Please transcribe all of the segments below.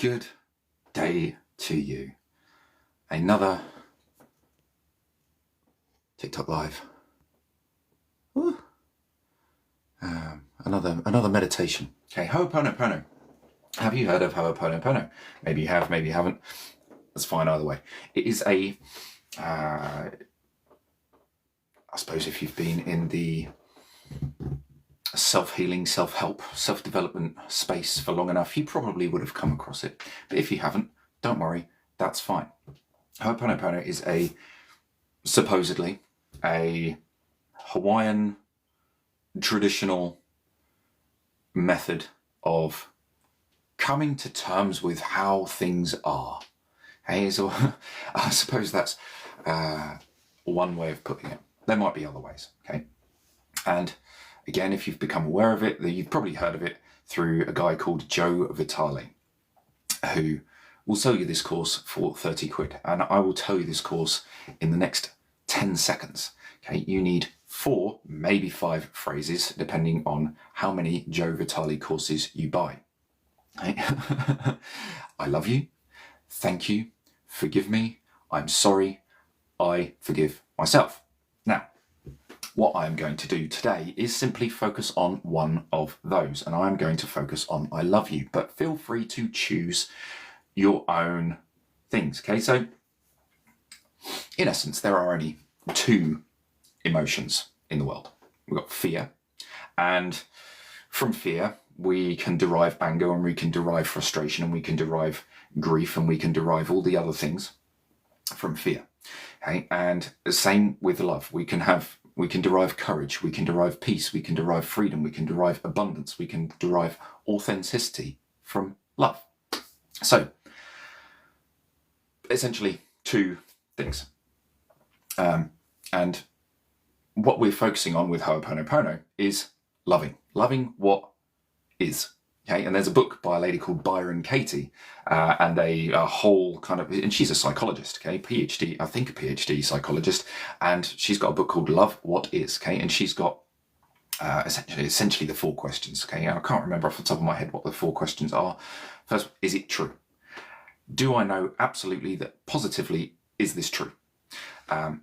Good day to you. Another TikTok live. Another meditation. Okay, Ho'oponopono. Have you heard of Ho'oponopono? Maybe you have, maybe you haven't. That's fine either way. It is I suppose if you've been in the self-healing, self-help, self-development space for long enough, you probably would have come across it. But if you haven't, don't worry, that's fine. Ho'oponopono is supposedly a Hawaiian traditional method of coming to terms with how things are. Okay, so I suppose that's one way of putting it. There might be other ways, okay? And again, if you've become aware of it, you've probably heard of it through a guy called Joe Vitale, who will sell you this course for 30 quid. And I will tell you this course in the next 10 seconds. Okay, you need 4, maybe 5 phrases, depending on how many Joe Vitale courses you buy. Okay? I love you. Thank you. Forgive me. I'm sorry. I forgive myself. Now, what I'm going to do today is simply focus on one of those, and I'm going to focus on I love you, but feel free to choose your own things. Okay, so in essence, there are only 2 emotions in the world. We've got fear, and from fear we can derive anger, and we can derive frustration, and we can derive grief, and we can derive all the other things from fear. Okay, and the same with love. We can derive courage, we can derive peace, we can derive freedom, we can derive abundance, we can derive authenticity from love. So, essentially 2 things. And what we're focusing on with Ho'oponopono is loving what is. Okay, and there's a book by a lady called Byron Katie, and a whole kind of, and she's a psychologist, okay, PhD, I think a PhD psychologist, and she's got a book called Love What Is, okay, and she's got essentially the 4 questions, okay. I can't remember off the top of my head what the 4 questions are. First, is it true? Do I know absolutely that positively is this true? And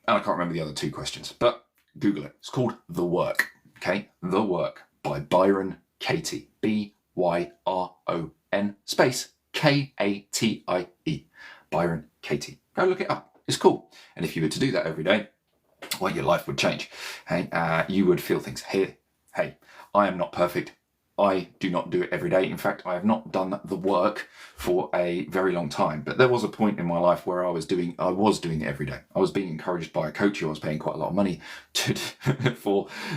I can't remember the other 2 questions, but Google it. It's called The Work, okay, The Work by Byron Katie, Byron space Katie, Byron Katie. Go look it up. It's cool. And if you were to do that every day, well, your life would change. Hey, you would feel things. Hey, I am not perfect. I do not do it every day. In fact, I have not done the work for a very long time. But there was a point in my life where I was doing it every day. I was being encouraged by a coach who I was paying quite a lot of money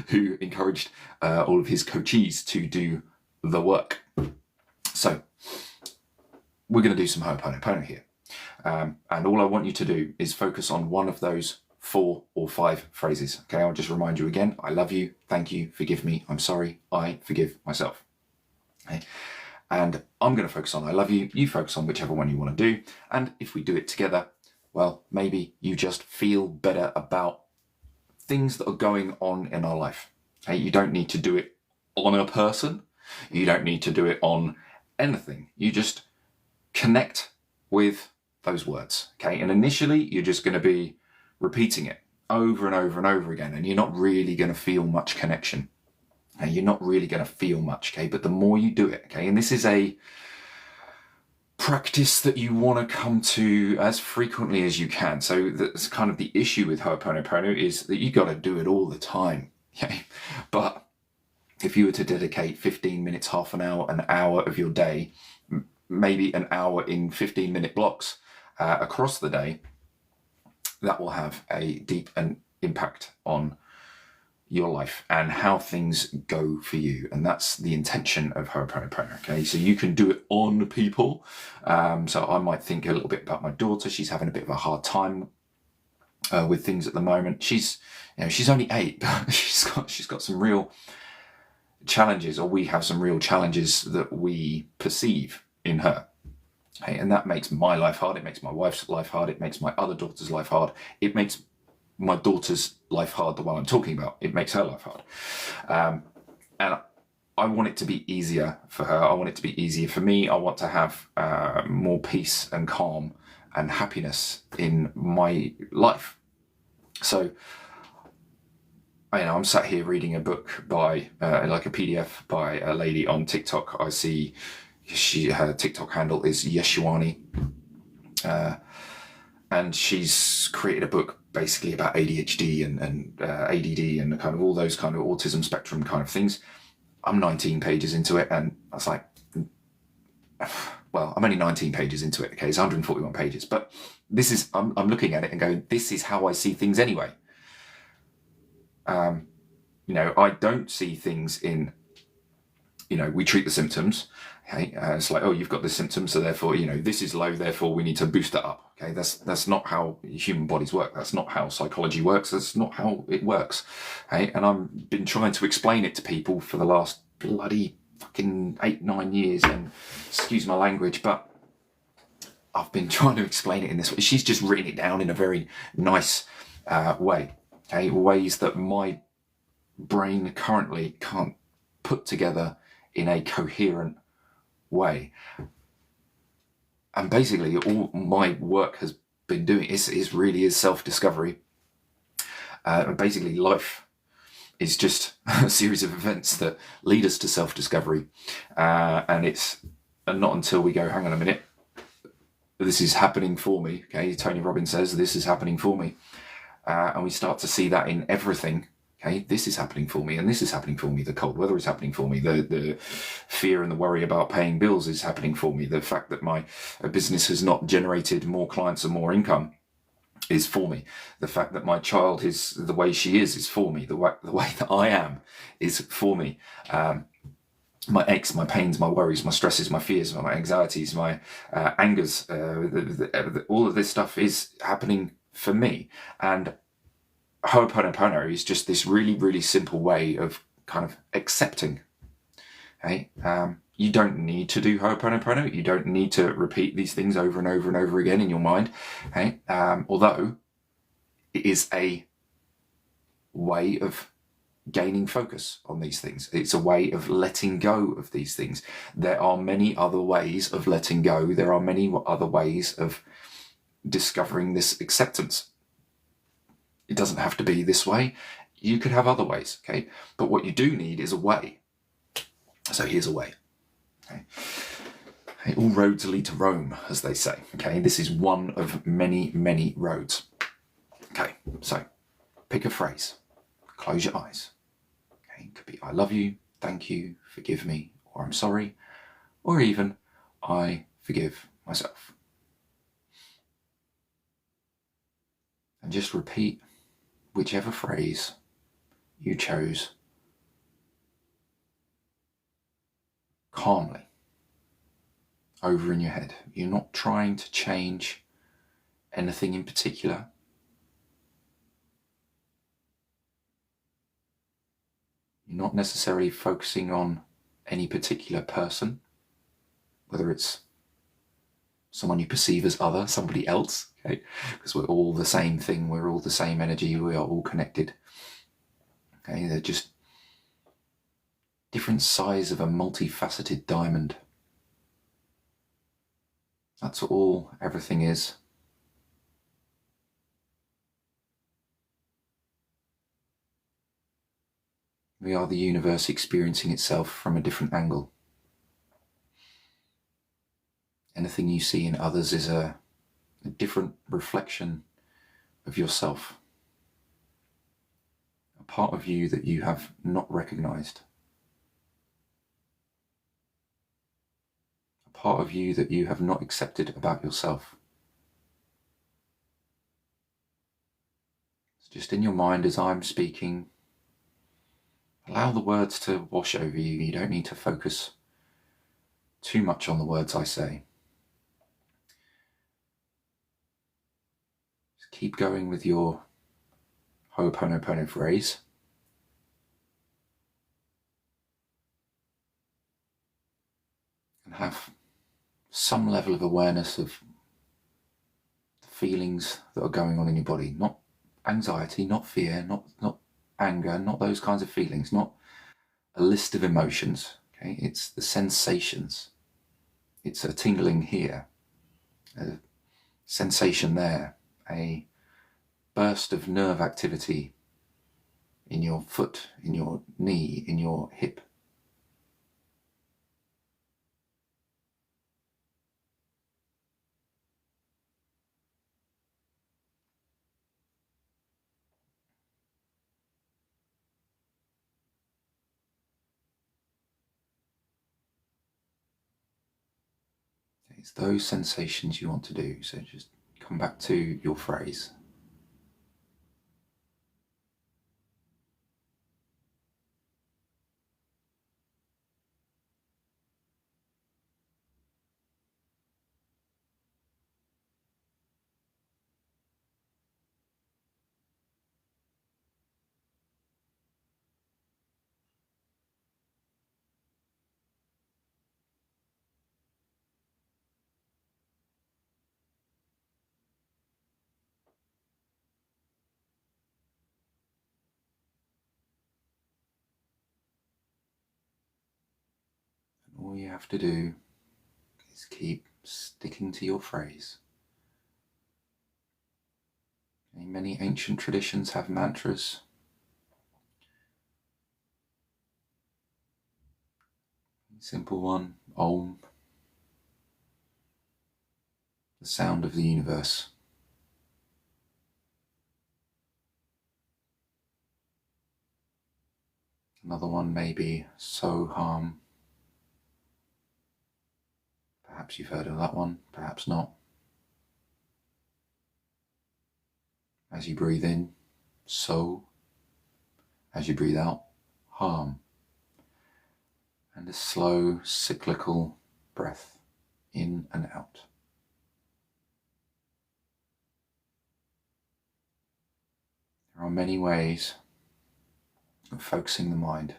who encouraged all of his coachees to do the work. So we're going to do some Ho'oponopono here. And all I want you to do is focus on one of those 4 or 5 phrases. Okay, I'll just remind you again. I love you, thank you, forgive me, I'm sorry, I forgive myself. Okay, and I'm going to focus on I love you, you focus on whichever one you want to do, and if we do it together, well, maybe you just feel better about things that are going on in our life. Okay, you don't need to do it on a person, you don't need to do it on anything, you just connect with those words. Okay, and initially you're just going to be repeating it over and over and over again, and you're not really going to feel much connection. Okay? You're not really going to feel much, okay? But the more you do it, okay, and this is a practice that you want to come to as frequently as you can. So that's kind of the issue with Ho'oponopono, is that you got to do it all the time. Okay? But if you were to dedicate 15 minutes, half an hour of your day, maybe an hour in 15-minute blocks across the day, that will have a deep impact on your life and how things go for you. And that's the intention of Ho'oponopono, okay? So you can do it on people. So I might think a little bit about my daughter. She's having a bit of a hard time with things at the moment. She's only 8, but she's got some real challenges, or we have some real challenges that we perceive in her. Okay, and that makes my life hard, it makes my wife's life hard, it makes my other daughter's life hard, it makes my daughter's life hard, the one I'm talking about, it makes her life hard. And I want it to be easier for her. I want it to be easier for me. I want to have more peace and calm and happiness in my life. So, I'm sat here reading a book by, like a PDF by a lady on TikTok. I see her TikTok handle is Yeshuani. And she's created a book basically about ADHD and ADD and kind of all those kind of autism spectrum kind of things. I'm 19 pages into it, and I was like, well, I'm only 19 pages into it. Okay, it's 141 pages, but this is, I'm looking at it and going, this is how I see things anyway. I don't see things in, we treat the symptoms. Okay, it's like, oh, you've got this symptom, so therefore, this is low, therefore we need to boost it up. Okay, that's not how human bodies work. That's not how psychology works. That's not how it works. Okay, and I've been trying to explain it to people for the last bloody fucking 8-9 years, and excuse my language, but I've been trying to explain it in this way. She's just written it down in a very nice way. Okay, ways that my brain currently can't put together in a coherent way. And basically all my work has been doing is really self-discovery. Basically life is just a series of events that lead us to self-discovery, and it's not until we go, hang on a minute, this is happening for me. Okay, Tony Robbins says this is happening for me, and we start to see that in everything. Okay, this is happening for me, and this is happening for me. The cold weather is happening for me. The fear and the worry about paying bills is happening for me. The fact that my business has not generated more clients or more income is for me. The fact that my child is the way she is for me. The way that I am is for me. My aches, my pains, my worries, my stresses, my fears, my anxieties, my angers, all of this stuff is happening for me. And Ho'oponopono is just this really, really simple way of kind of accepting. Okay, you don't need to do Ho'oponopono. You don't need to repeat these things over and over and over again in your mind. Okay, although it is a way of gaining focus on these things. It's a way of letting go of these things. There are many other ways of letting go. There are many other ways of discovering this acceptance. It doesn't have to be this way. You could have other ways, okay? But what you do need is a way. So here's a way. Okay? Okay, all roads lead to Rome, as they say. Okay, this is one of many, many roads. Okay, so pick a phrase. Close your eyes. Okay, it could be I love you, thank you, forgive me, or I'm sorry, or even I forgive myself. And just repeat whichever phrase you chose calmly over in your head. You're not trying to change anything in particular. You're not necessarily focusing on any particular person, whether it's someone you perceive as other, somebody else, okay? Because we're all the same thing, we're all the same energy, we are all connected. Okay, they're just different size of a multifaceted diamond. That's all everything is. We are the universe experiencing itself from a different angle. Anything you see in others is a different reflection of yourself. A part of you that you have not recognized. A part of you that you have not accepted about yourself. It's just in your mind as I'm speaking. Allow the words to wash over you. You don't need to focus too much on the words I say. Just keep going with your Ho'oponopono phrase. And have some level of awareness of the feelings that are going on in your body. Not anxiety, not fear, not anger, not those kinds of feelings. Not a list of emotions. Okay, it's the sensations. It's a tingling here, a sensation there, a burst of nerve activity in your foot, in your knee, in your hip. It's those sensations you want to do. So just come back to your phrase. And all you have to do is keep sticking to your phrase. Many ancient traditions have mantras. Simple one, Om, the sound of the universe. Another one may be Soham. Perhaps you've heard of that one, perhaps not. As you breathe in, So. As you breathe out, Harm. And a slow, cyclical breath in and out. There are many ways of focusing the mind.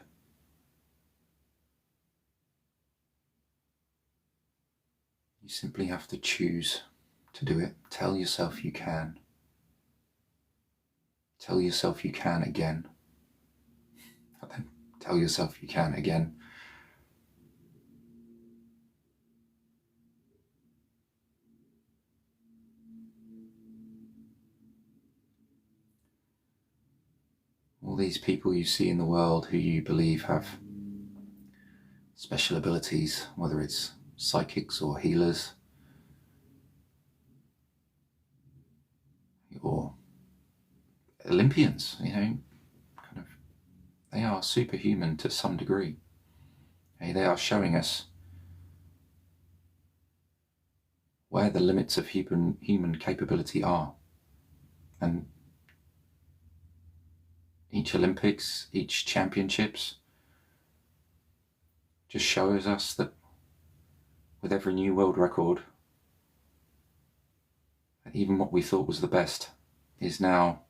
You simply have to choose to do it. Tell yourself you can. Tell yourself you can again. And then tell yourself you can again. All these people you see in the world who you believe have special abilities, whether it's psychics or healers, or Olympians, they are superhuman to some degree. They are showing us where the limits of human capability are. And each Olympics, each championships just shows us that with every new world record, that even what we thought was the best is now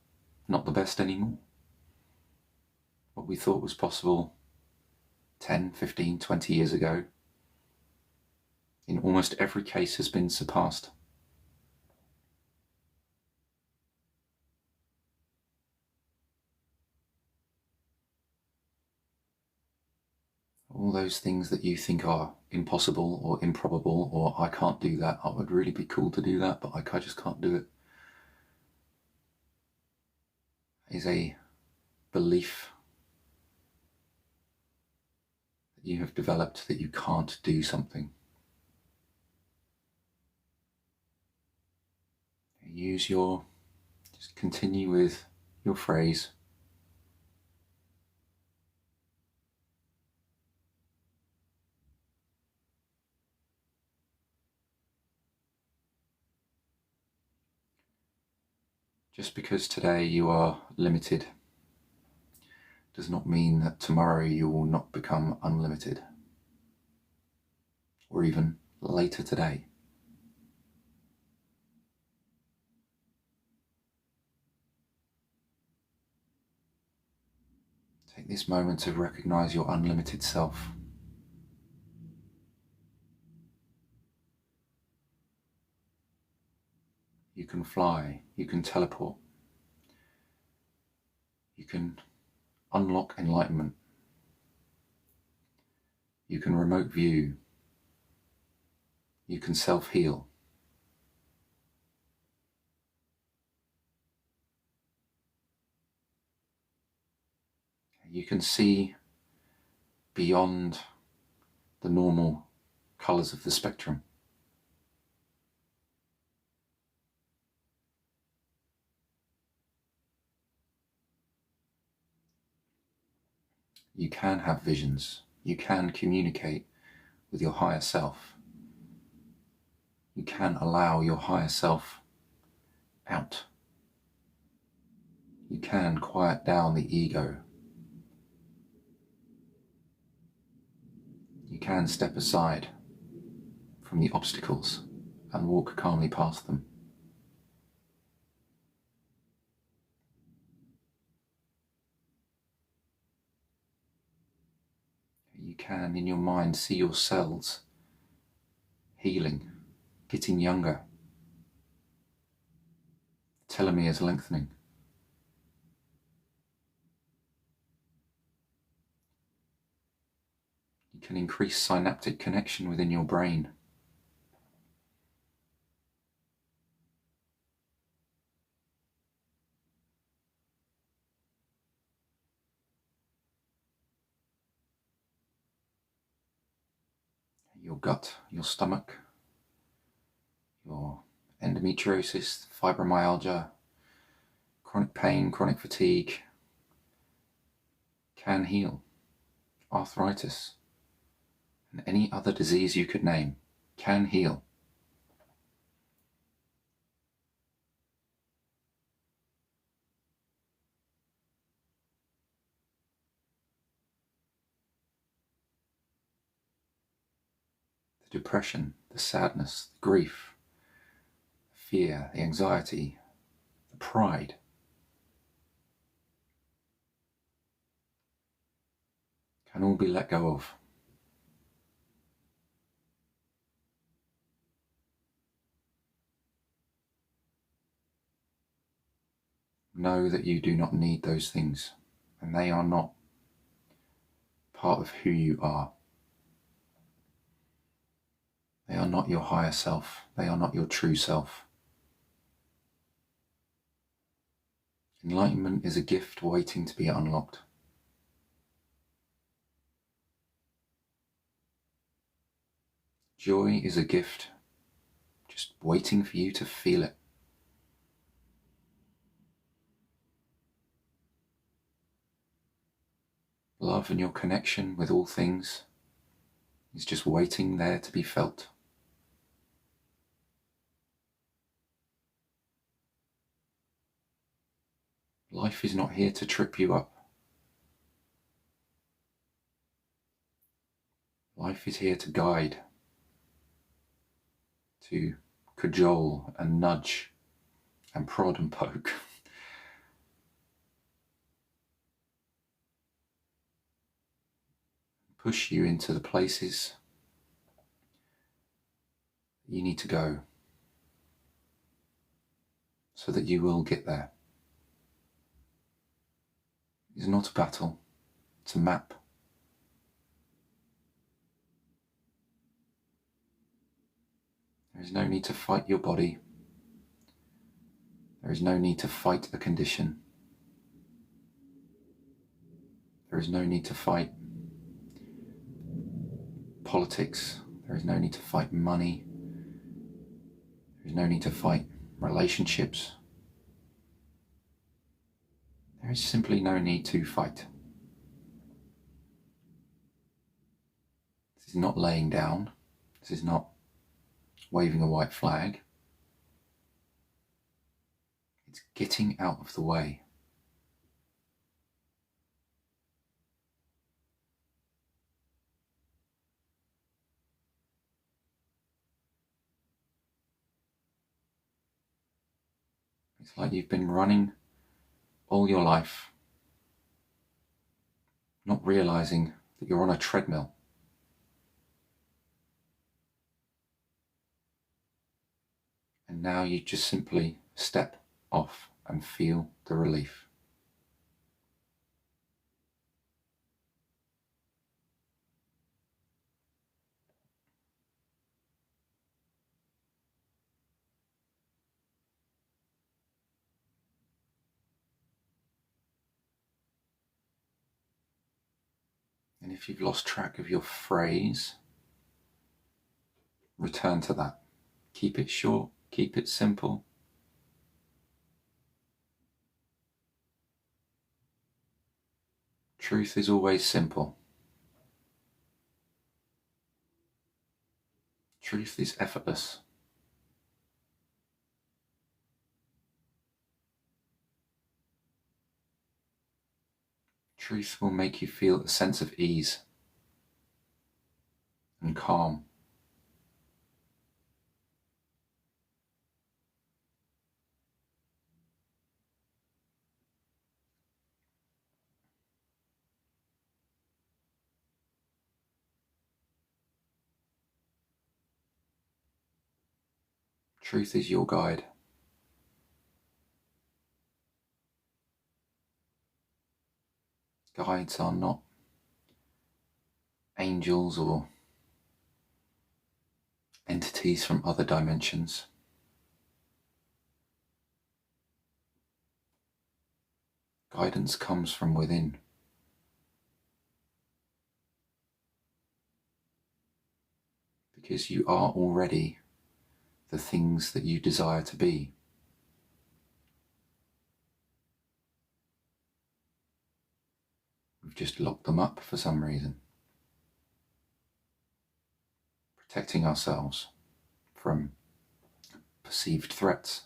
not the best anymore. What we thought was possible 10, 15, 20 years ago, in almost every case has been surpassed. All those things that you think are impossible or improbable, or I can't do that, I would really be cool to do that, but I just can't do it, is a belief that you have developed that you can't do something. Just continue with your phrase. Just because today you are limited does not mean that tomorrow you will not become unlimited, or even later today. Take this moment to recognize your unlimited self. You can fly, you can teleport, you can unlock enlightenment, You can remote view. You can self-heal. You can see beyond the normal colours of the spectrum. You can have visions. You can communicate with your higher self. You can allow your higher self out. You can quiet down the ego. You can step aside from the obstacles and walk calmly past them. You can, in your mind, see your cells healing, getting younger, telomeres lengthening. You can increase synaptic connection within your brain. Your gut, your stomach, your endometriosis, fibromyalgia, chronic pain, chronic fatigue can heal. Arthritis and any other disease you could name can heal. The depression, the sadness, the grief, the fear, the anxiety, the pride, can all be let go of. Know that you do not need those things, and they are not part of who you are. They are not your higher self. They are not your true self. Enlightenment is a gift waiting to be unlocked. Joy is a gift just waiting for you to feel it. Love and your connection with all things is just waiting there to be felt. Life is not here to trip you up. Life is here to guide, to cajole and nudge and prod and poke. Push you into the places you need to go so that you will get there. It's not a battle, it's a map. There is no need to fight your body. There is no need to fight a condition. There is no need to fight politics. There is no need to fight money. There is no need to fight relationships. There is simply no need to fight. This is not laying down. This is not waving a white flag. It's getting out of the way. It's like you've been running all your life, not realizing that you're on a treadmill. And now you just simply step off and feel the relief. And if you've lost track of your phrase, return to that. Keep it short, keep it simple. Truth is always simple. Truth is effortless. Truth will make you feel a sense of ease and calm. Truth is your guide. Guides are not angels or entities from other dimensions. Guidance comes from within. Because you are already the things that you desire to be. We've just locked them up for some reason. Protecting ourselves from perceived threats.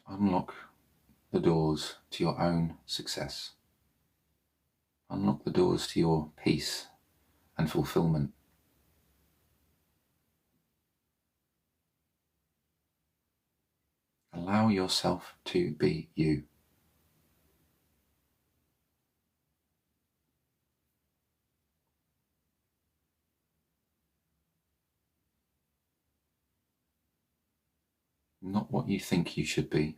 Unlock the doors to your own success. Unlock the doors to your peace and fulfillment. Allow yourself to be you. Not what you think you should be.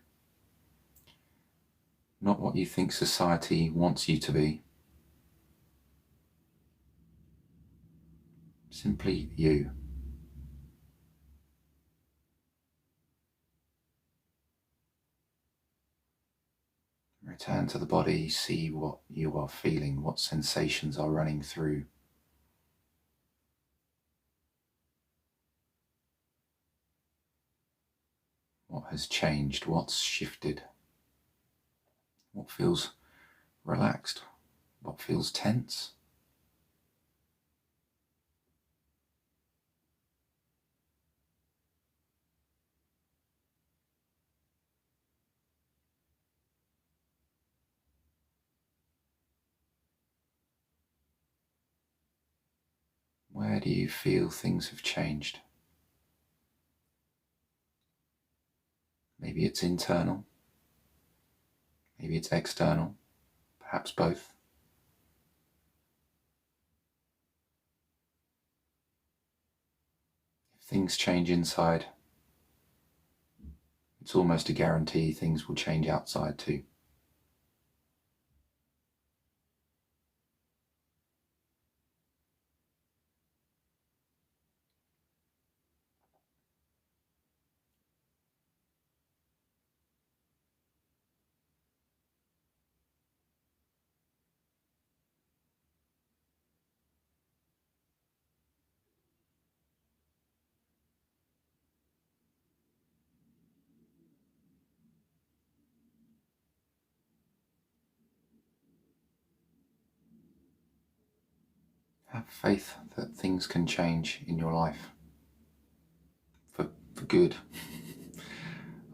Not what you think society wants you to be. Simply you. Return to the body, see what you are feeling, what sensations are running through. What has changed? What's shifted? What feels relaxed? What feels tense? Where do you feel things have changed? Maybe it's internal. Maybe it's external. Perhaps both. If things change inside, it's almost a guarantee things will change outside too. Have faith that things can change in your life for good.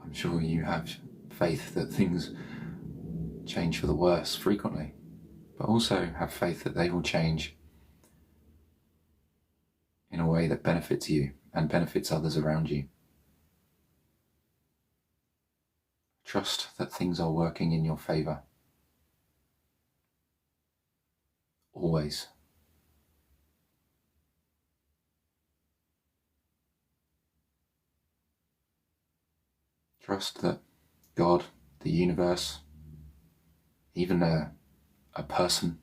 I'm sure you have faith that things change for the worse frequently, but also have faith that they will change in a way that benefits you and benefits others around you. Trust that things are working in your favour. Always. Trust that God, the universe, even a person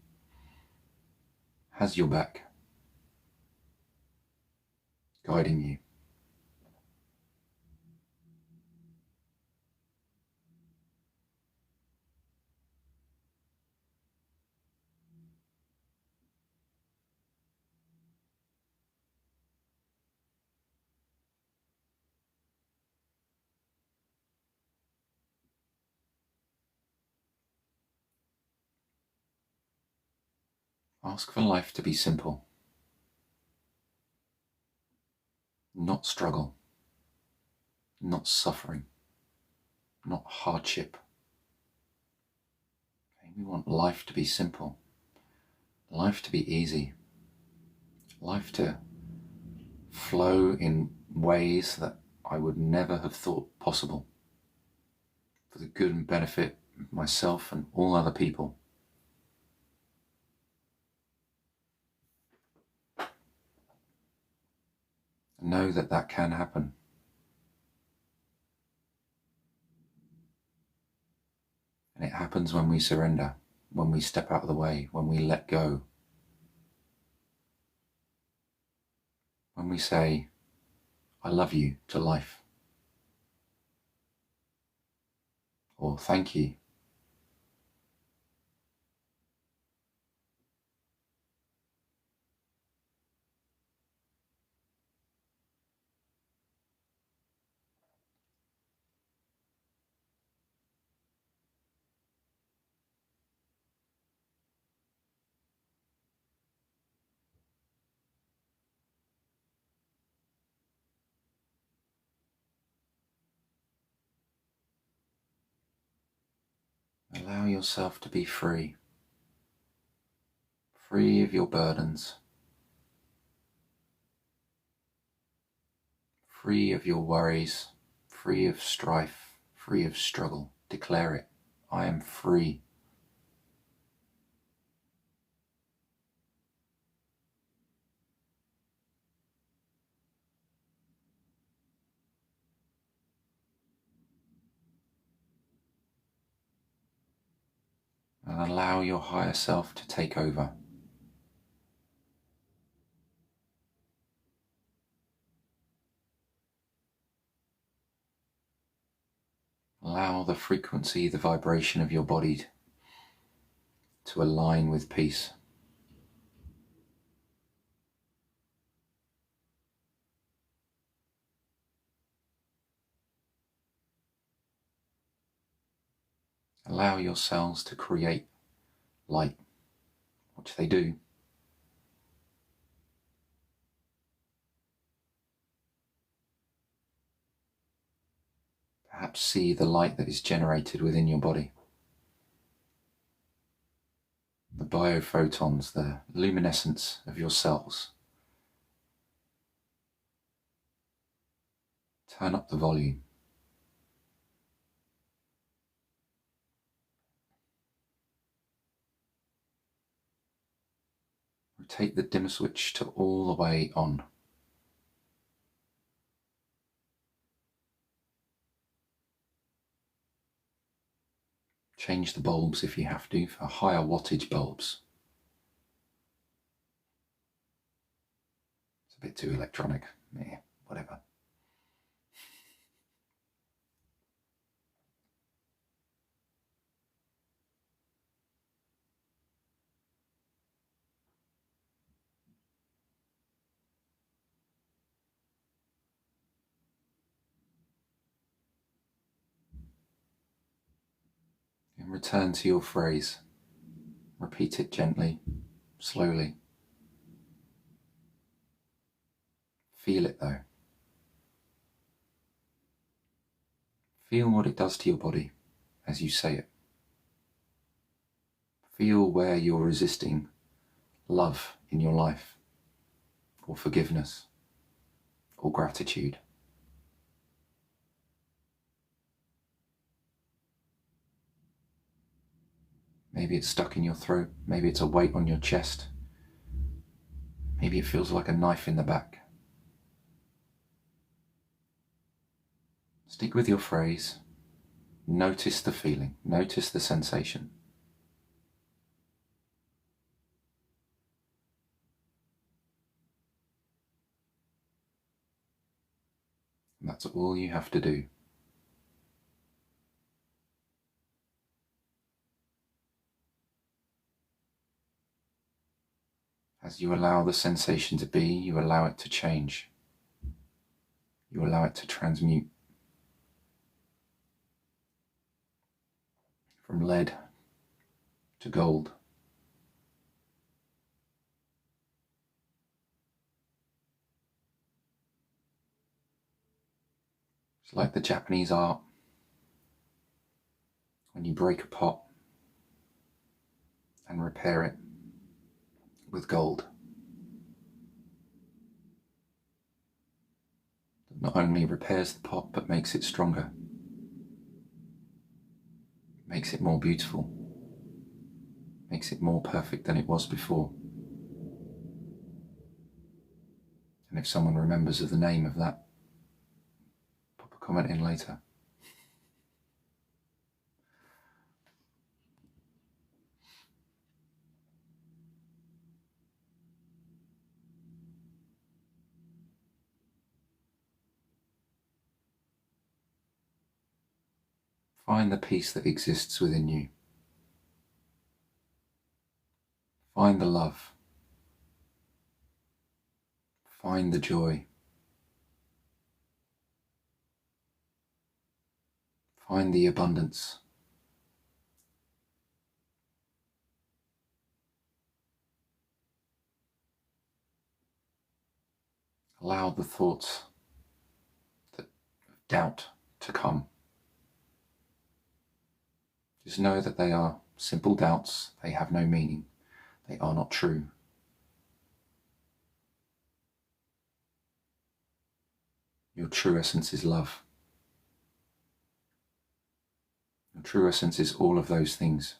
has your back, guiding you. Ask for life to be simple, not struggle, not suffering, not hardship. Okay? We want life to be simple, life to be easy, life to flow in ways that I would never have thought possible, for the good and benefit of myself and all other people. And know that that can happen. And it happens when we surrender, when we step out of the way, when we let go. When we say, I love you to life. Or thank you. Allow yourself to be free. Free of your burdens. Free of your worries. Free of strife. Free of struggle. Declare it. I am free. And allow your higher self to take over. Allow the frequency, the vibration of your body to align with peace. Allow your cells to create light, which they do. Perhaps see the light that is generated within your body. The biophotons, the luminescence of your cells. Turn up the volume. Rotate the dimmer switch to all the way on. Change the bulbs if you have to for higher wattage bulbs. It's a bit too electronic. Yeah, whatever. And return to your phrase. Repeat it gently, slowly. Feel it though. Feel what it does to your body as you say it. Feel where you're resisting love in your life, or forgiveness, or gratitude. Maybe it's stuck in your throat, maybe it's a weight on your chest, maybe it feels like a knife in the back. Stick with your phrase, notice the feeling, notice the sensation. That's all you have to do. As you allow the sensation to be, you allow it to change. You allow it to transmute from lead to gold. It's like the Japanese art. When you break a pot and repair it with gold, that not only repairs the pot but makes it stronger, makes it more beautiful, makes it more perfect than it was before. And if someone remembers of the name of that, pop a comment in later. Find the peace that exists within you. Find the love. Find the joy. Find the abundance. Allow the thoughts of doubt to come. Just know that they are simple doubts. They have no meaning. They are not true. Your true essence is love. Your true essence is all of those things.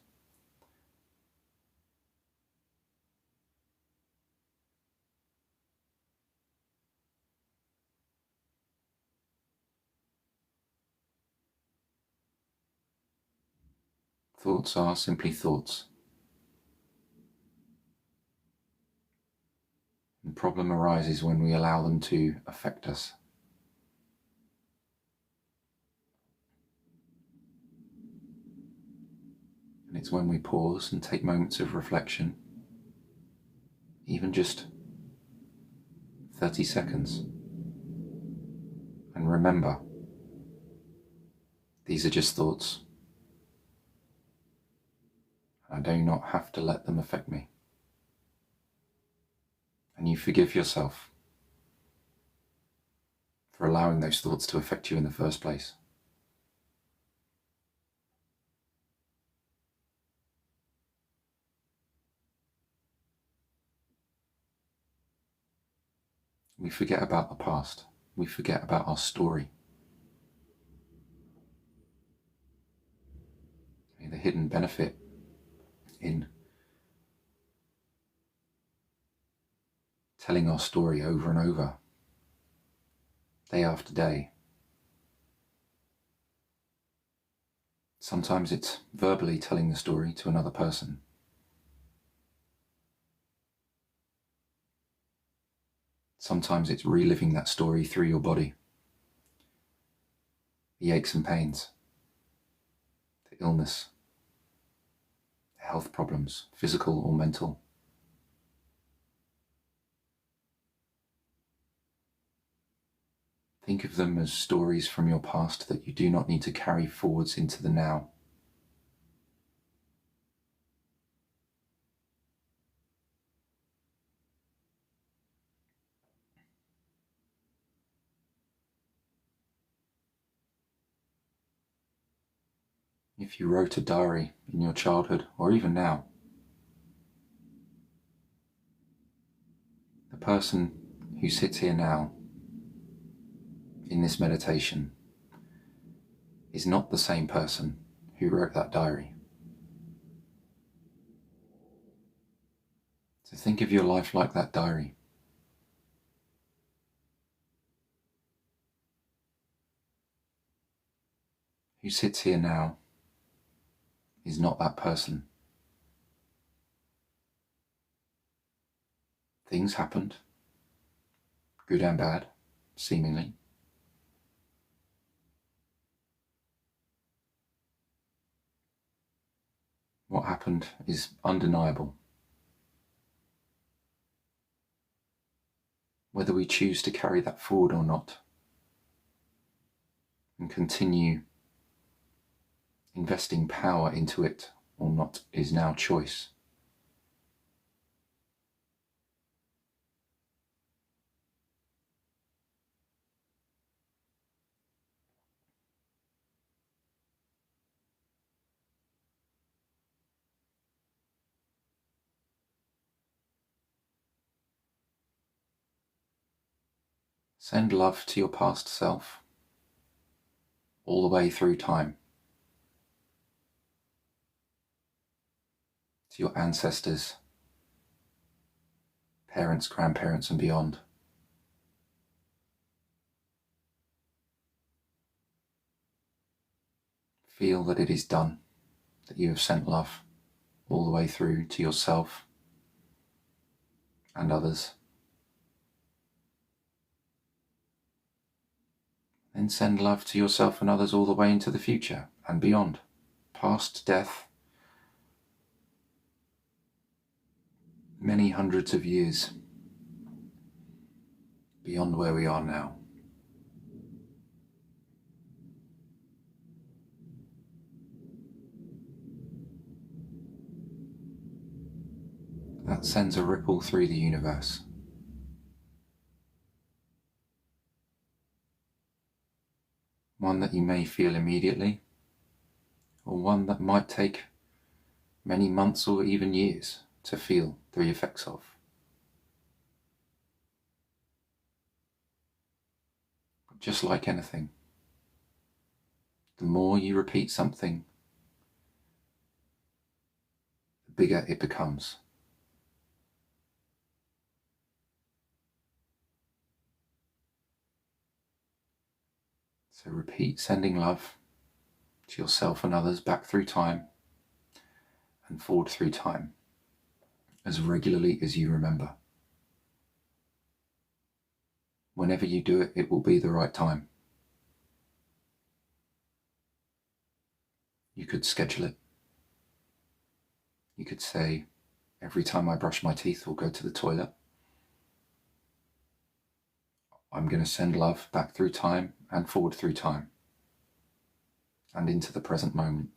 Thoughts are simply thoughts. The problem arises when we allow them to affect us. And it's when we pause and take moments of reflection, even just 30 seconds, and remember, these are just thoughts. I do not have to let them affect me. And you forgive yourself for allowing those thoughts to affect you in the first place. We forget about the past. We forget about our story. The hidden benefit in telling our story over and over, day after day. Sometimes it's verbally telling the story to another person. Sometimes it's reliving that story through your body. The aches and pains, the illness, the health problems, physical or mental. Think of them as stories from your past that you do not need to carry forwards into the now. If you wrote a diary in your childhood, or even now, the person who sits here now in this meditation is not the same person who wrote that diary. So think of your life like that diary. Who sits here now is not that person. Things happened, good and bad, seemingly. What happened is undeniable. Whether we choose to carry that forward or not, and continue investing power into it or not, is now choice. Send love to your past self all the way through time, to your ancestors, parents, grandparents, and beyond. Feel that it is done, that you have sent love all the way through to yourself and others. Then send love to yourself and others all the way into the future and beyond, past death, many hundreds of years beyond where we are now. That sends a ripple through the universe. One that you may feel immediately, or one that might take many months or even years to feel the effects of. But just like anything, the more you repeat something, the bigger it becomes. So repeat sending love to yourself and others back through time and forward through time as regularly as you remember. Whenever you do it, it will be the right time. You could schedule it. You could say, every time I brush my teeth or go to the toilet, I'm going to send love back through time and forward through time and into the present moment.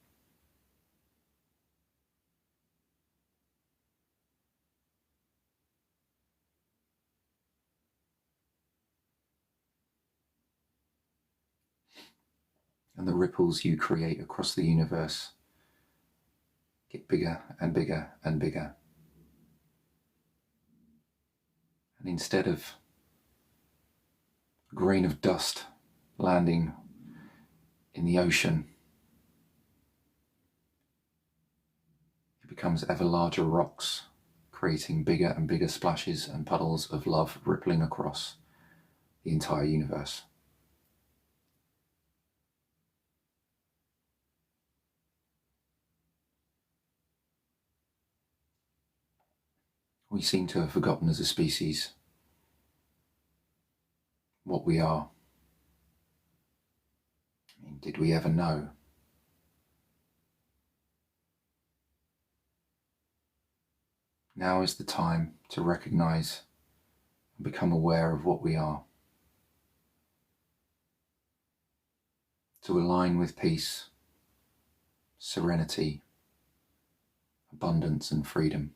And the ripples you create across the universe get bigger and bigger and bigger. And instead of a grain of dust landing in the ocean, it becomes ever larger rocks, creating bigger and bigger splashes and puddles of love rippling across the entire universe. We seem to have forgotten as a species what we are. I mean, did we ever know? Now is the time to recognize and become aware of what we are. To align with peace, serenity, abundance, and freedom.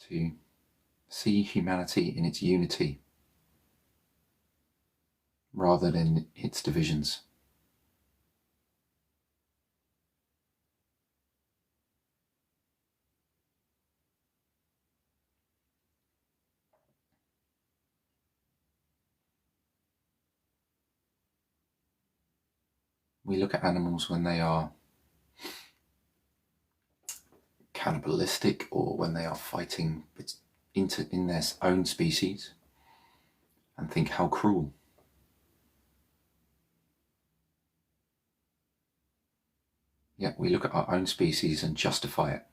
To see humanity in its unity rather than its divisions. We look at animals when they are cannibalistic or when they are fighting in their own species and think how cruel. Yet we look at our own species and justify it.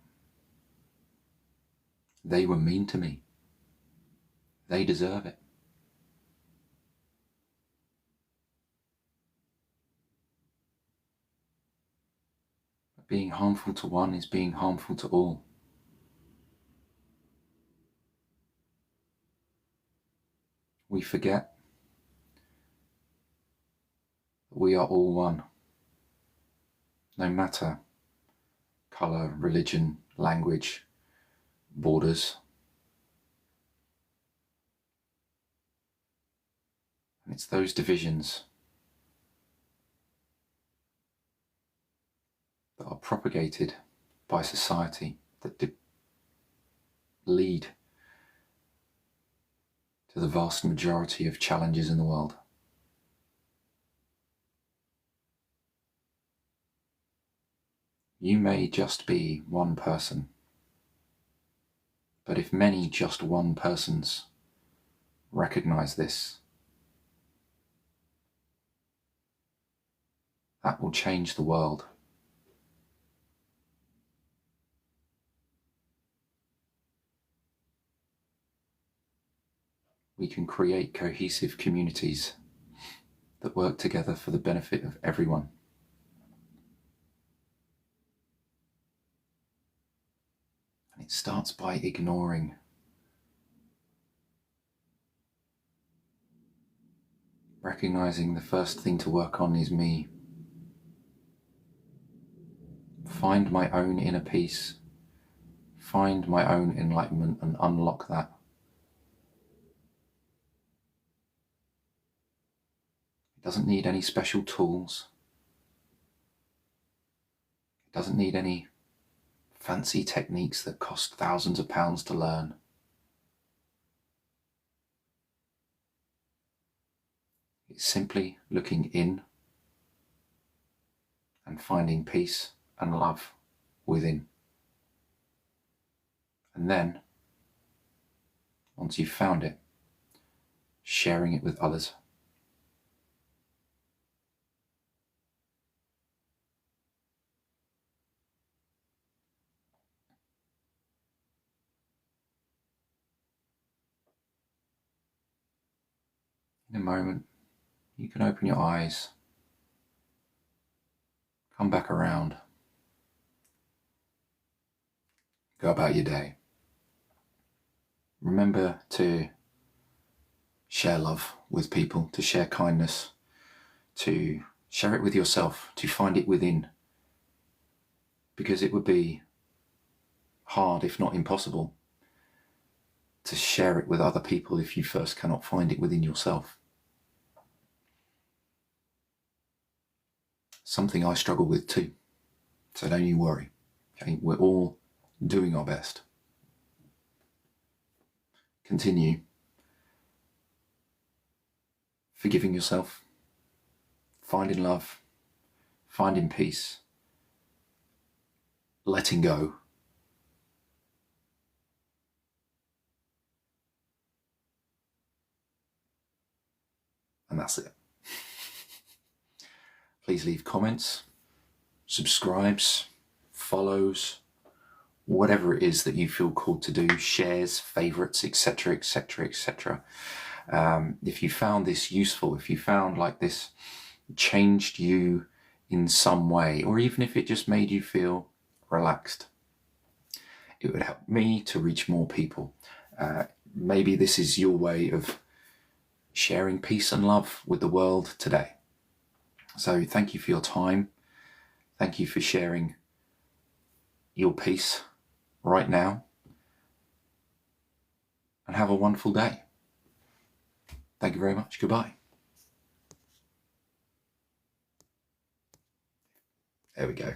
They were mean to me. They deserve it. being harmful to one is being harmful to all. We forget that we are all one, no matter colour, religion, language, borders. And it's those divisions that are propagated by society that lead to the vast majority of challenges in the world. You may just be one person, but if many just one persons recognize this, that will change the world. We can create cohesive communities that work together for the benefit of everyone. And it starts by ignoring recognizing the first thing to work on is me. Find my own inner peace, find my own enlightenment and unlock that. It doesn't need any special tools. It doesn't need any fancy techniques that cost thousands of pounds to learn. It's simply looking in and finding peace and love within. And then, once you've found it, sharing it with others. In a moment, you can open your eyes, come back around, go about your day. Remember to share love with people, to share kindness, to share it with yourself, to find it within. Because it would be hard, if not impossible, to share it with other people if you first cannot find it within yourself. Something I struggle with too, so don't you worry. Okay? We're all doing our best. Continue forgiving yourself, finding love, finding peace, letting go. And that's it. Please leave comments, subscribes, follows, whatever it is that you feel called to do, shares, favourites, etc., etc., etc. If you found this useful, if you found like this changed you in some way, or even if it just made you feel relaxed, it would help me to reach more people. Maybe this is your way of sharing peace and love with the world today. So thank you for your time. Thank you for sharing your peace right now. And have a wonderful day. Thank you very much. Goodbye. There we go.